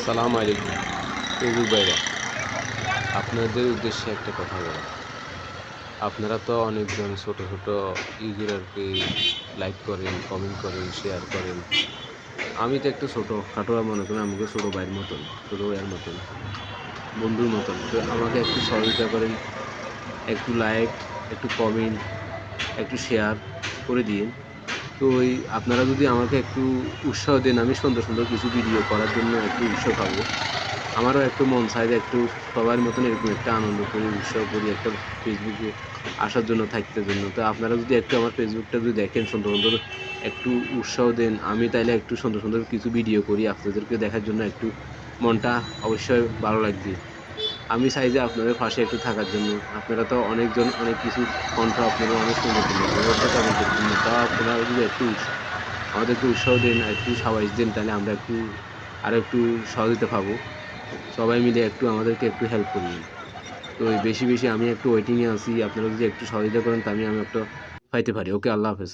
সালাম আলাইকুম ফেসবুক ভাইরা, আপনাদের উদ্দেশ্যে একটা কথা বলা। আপনারা তো অনেকজন ছোট ছোট ইউজারকে লাইক করেন, কমেন্ট করেন, শেয়ার করেন। আমি তো একটু ছোটখাটো, মনে করেন আমাকে ছোট ভাইয়ের মতন, ছোট ভাইয়ের মতন, বন্ধুর মতন। তো আমাকে একটু সহযোগিতা করেন, একটু লাইক, একটু কমেন্ট, একটু শেয়ার করে দিয়েন। তো আপনারা যদি আমাকে একটু উৎসাহ দেন, আমি সুন্দর সুন্দর কিছু ভিডিও করার জন্য একটু উৎসাহ পাবো। আমারও একটু মন চায় যে একটু সবার মতন এরকম একটা আনন্দ করি, উৎসাহ করি, একটা ফেসবুকে আসার জন্য, থাকতে জন্য। তো আপনারা যদি একটু আমার ফেসবুকটা যদি দেখেন, সুন্দর সুন্দর একটু উৎসাহ দেন, আমি তাইলে একটু সুন্দর সুন্দর কিছু ভিডিও করি, আপনাদেরকে দেখার জন্য একটু মনটা অবশ্যই ভালো লাগবে। আমি চাই যে আপনাদের পাশে একটু থাকার জন্য। আপনারা তো অনেকজন, অনেক কিছু কণ্ঠ, আপনারা অনেক সুন্দর সুন্দর, আপনারা তো তেমন কিছু না। তাও আপনারা যদি একটু আমাদেরকে উৎসাহ দেন, একটু সাবাইশ দেন, তাহলে আমরা একটু আরো একটু সহযোগিতা পাবো। সবাই মিলে একটু আমাদেরকে একটু হেল্প করিয়েন। তো বেশি আমি একটু ওয়েটিং এ আছি। আপনারা যদি একটু সহযোগিতা করেন, তো আমি একটা পাইতে পারি। ওকে, আল্লাহ হাফেজ।